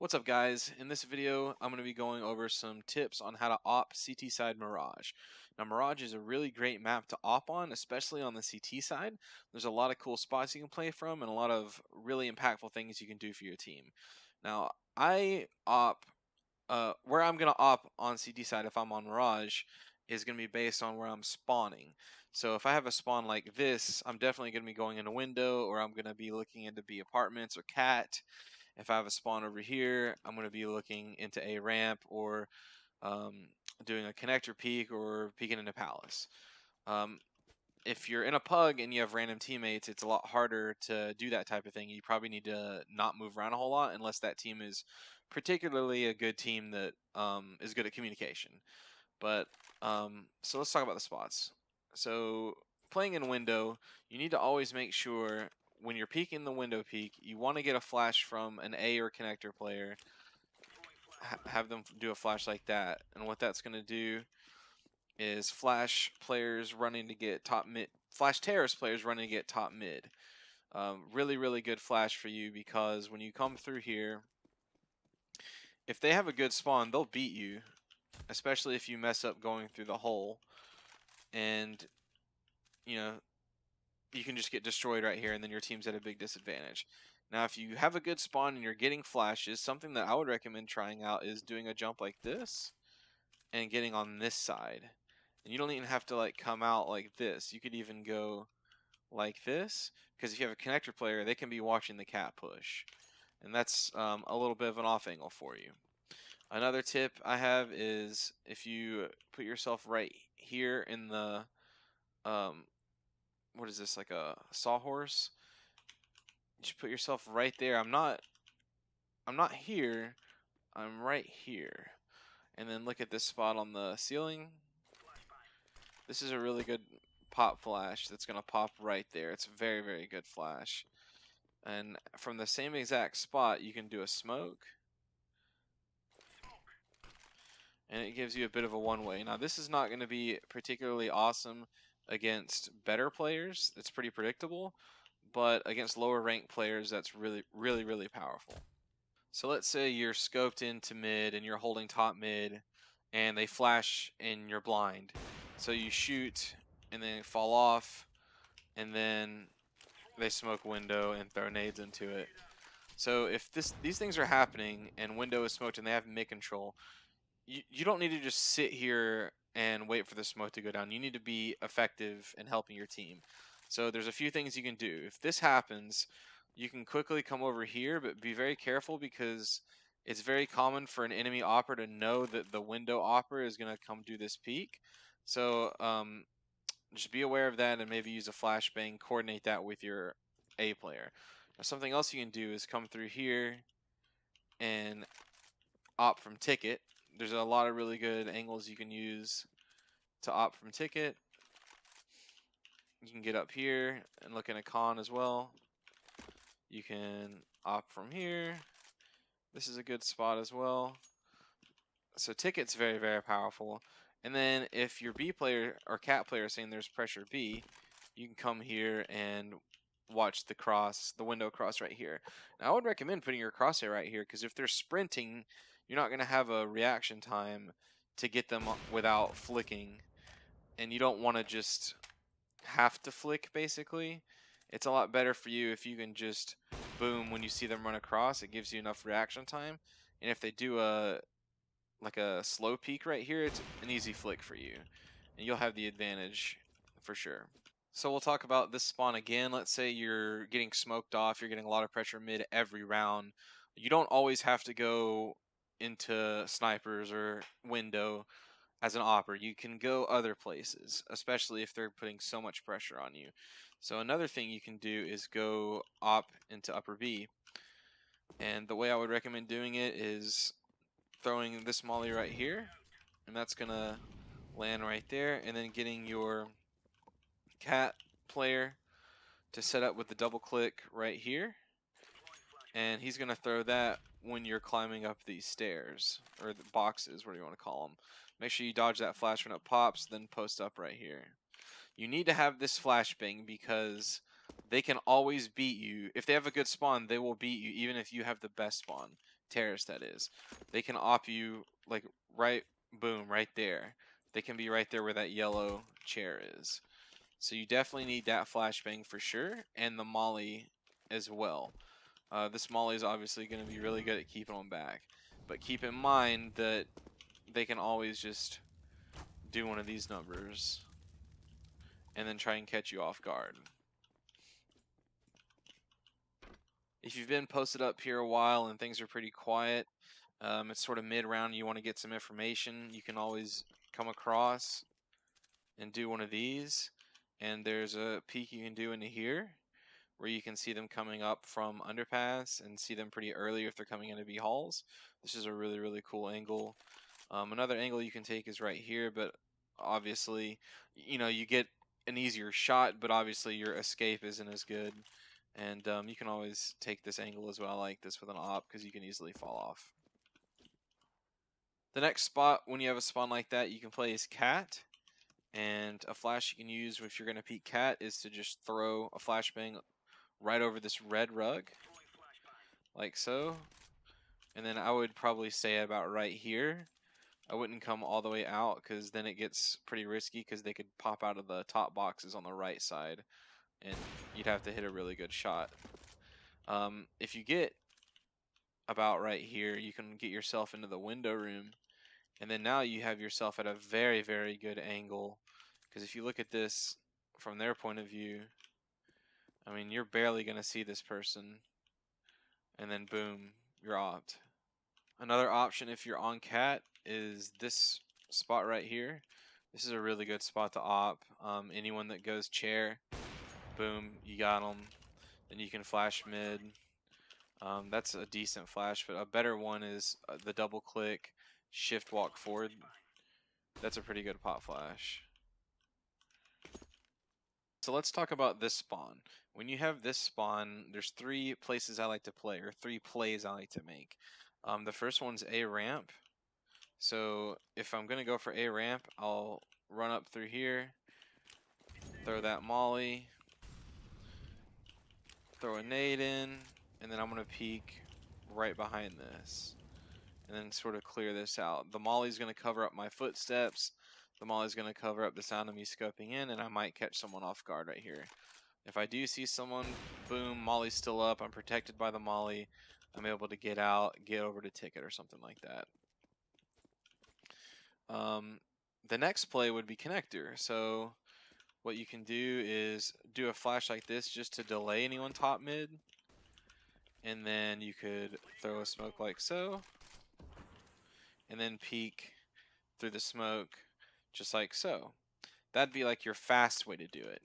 What's up, guys? In this video, I'm going to be going over some tips on how to op CT side Mirage. Now, Mirage is a really great map to op on, especially on the CT side. There's a lot of cool spots you can play from and a lot of really impactful things you can do for your team. Now, I op, where I'm going to op on CT side if I'm on Mirage is going to be based on where I'm spawning. So if I have a spawn like this, I'm definitely going to be going in a window, or I'm going to be looking into B apartments or cat. If I have a spawn over here, I'm going to be looking into a ramp or doing a connector peek or peeking into palace. If you're in a pug and you have random teammates, it's a lot harder to do that type of thing. You probably need to not move around a whole lot unless that team is particularly a good team that is good at communication. But so let's talk about the spots. So playing in window, you need to always make sure when you're peeking the window peek, you want to get a flash from an A or connector player. Have them do a flash like that, and what that's going to do is flash players running to get top mid, flash terrace players running to get top mid. Really good flash for you, because when you come through here, if they have a good spawn, they'll beat you, especially if you mess up going through the hole, and you know, you can just get destroyed right here, and then your team's at a big disadvantage. Now, if you have a good spawn and you're getting flashes, something that I would recommend trying out is doing a jump like this and getting on this side. And you don't even have to like come out like this. You could even go like this, because if you have a connector player, they can be watching the cat push. And that's a little bit of an off angle for you. Another tip I have is if you put yourself right here in the what is this, like a sawhorse? You should put yourself right there. I'm not here. I'm right here. And then look at this spot on the ceiling. This is a really good pop flash that's going to pop right there. It's a very good flash. And from the same exact spot, you can do a smoke. And it gives you a bit of a one-way. Now, this is not going to be particularly awesome against better players. It's pretty predictable. But against lower ranked players, that's really powerful. So let's say you're scoped into mid and you're holding top mid, and they flash and you're blind. So you shoot and then fall off, and then they smoke window and throw nades into it. So if these things are happening and window is smoked and they have mid control, you don't need to just sit here and wait for the smoke to go down. You need to be effective in helping your team. So there's a few things you can do. If this happens, you can quickly come over here, but be very careful, because it's very common for an enemy opper to know that the window opper is going to come do this peek. So just be aware of that and maybe use a flashbang, coordinate that with your A player. Now, something else you can do is come through here and opt from ticket. There's a lot of really good angles you can use to opt from ticket. You can get up here and look in a con as well. You can opt from here. This is a good spot as well. So ticket's very powerful. And then if your B player or cat player is saying there's pressure B, you can come here and watch the window cross right here. Now, I would recommend putting your crosshair right here, because if they're sprinting, you're not going to have a reaction time to get them without flicking. And you don't want to just have to flick, basically. It's a lot better for you if you can just boom when you see them run across. It gives you enough reaction time. And if they do a slow peek right here, it's an easy flick for you. And you'll have the advantage for sure. So we'll talk about this spawn again. Let's say you're getting smoked off, you're getting a lot of pressure mid every round. You don't always have to go into snipers or window as an opper. You can go other places, especially if they're putting so much pressure on you. So another thing you can do is go op into upper B. And the way I would recommend doing it is throwing this molly right here, and that's gonna land right there, and then getting your cat player to set up with the double click right here, and he's gonna throw that when you're climbing up these stairs, or the boxes, whatever you want to call them. Make sure you dodge that flash when it pops, then post up right here. You need to have this flashbang, because they can always beat you. If they have a good spawn, they will beat you even if you have the best spawn. terrace that is. They can op you like right, boom, right there. They can be right there where that yellow chair is. So you definitely need that flashbang for sure, and the molly as well. This molly is obviously going to be really good at keeping them back. But keep in mind that they can always just do one of these numbers and then try and catch you off guard. If you've been posted up here a while and things are pretty quiet, it's sort of mid-round, you want to get some information, you can always come across and do one of these. And there's a peek you can do into here where you can see them coming up from underpass and see them pretty early if they're coming into B halls. This is a really, really cool angle. Another angle you can take is right here, but obviously, you know, you get an easier shot, but obviously your escape isn't as good. And you can always take this angle as well. I like this with an op because you can easily fall off. The next spot when you have a spawn like that you can play is cat. And a flash you can use if you're going to peek cat is to just throw a flashbang right over this red rug, like so. And then I would probably stay about right here. I wouldn't come all the way out because then it gets pretty risky because they could pop out of the top boxes on the right side and you'd have to hit a really good shot. If you get about right here, you can get yourself into the window room, and then now you have yourself at a very, very good angle. Because if you look at this from their point of view, I mean, you're barely going to see this person, and then boom, you're opt. Another option if you're on cat is this spot right here. This is a really good spot to op. Anyone that goes chair, boom, you got them. Then you can flash mid. That's a decent flash, but a better one is the double click, shift walk forward. That's a pretty good pop flash. So let's talk about this spawn. When you have this spawn, there's 3 places I like to play, or 3 plays I like to make. The first one's A ramp. So if I'm going to go for A ramp, I'll run up through here, throw that molly, throw a nade in, and then I'm going to peek right behind this. And then sort of clear this out. The molly's going to cover up my footsteps. The molly's going to cover up the sound of me scoping in, and I might catch someone off guard right here. If I do see someone, boom, molly's still up. I'm protected by the molly. I'm able to get out, get over to ticket or something like that. The next play would be connector. So what you can do is do a flash like this just to delay anyone top mid. And then you could throw a smoke like so. And then peek through the smoke just like so. That'd be like your fast way to do it.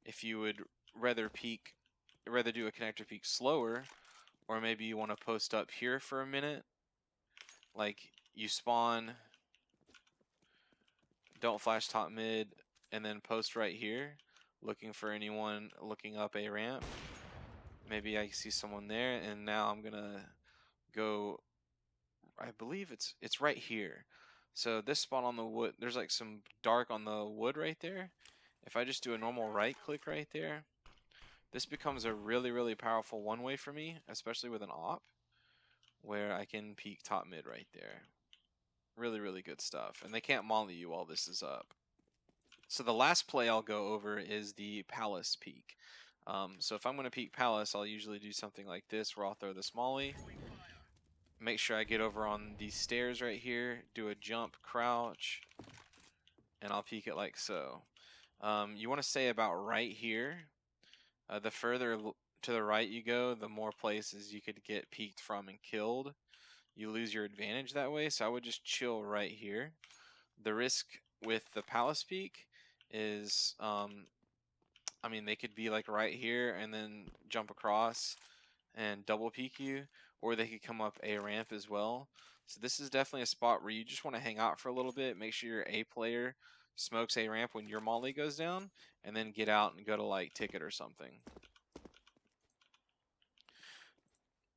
If you would rather do a connector peek slower, or maybe you want to post up here for a minute, like you spawn, don't flash top mid, and then post right here looking for anyone looking up a ramp. Maybe I see someone there, and now I'm gonna go, I believe it's right here. So this spot on the wood, there's like some dark on the wood right there. If I just do a normal right click right there, this becomes a really, really powerful one-way for me, especially with an op, where I can peek top mid right there. Really, really good stuff. And they can't molly you while this is up. So the last play I'll go over is the palace peek. So if I'm going to peek palace, I'll usually do something like this, where I'll throw this molly, make sure I get over on these stairs right here, do a jump, crouch, and I'll peek it like so. You want to stay about right here. The further to the right you go, the more places you could get peeked from and killed. You lose your advantage that way, so I would just chill right here. The risk with the palace peek is, I mean, they could be like right here and then jump across and double peek you, or they could come up a ramp as well. So this is definitely a spot where you just want to hang out for a little bit, make sure your A player smokes a ramp when your molly goes down, and then get out and go to like ticket or something.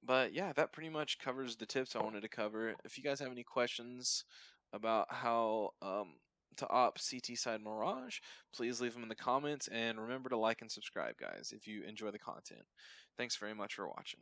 But yeah, that pretty much covers the tips I wanted to cover. If you guys have any questions about how to op CT side Mirage, please leave them in the comments, and remember to like and subscribe, guys, if you enjoy the content. Thanks very much for watching.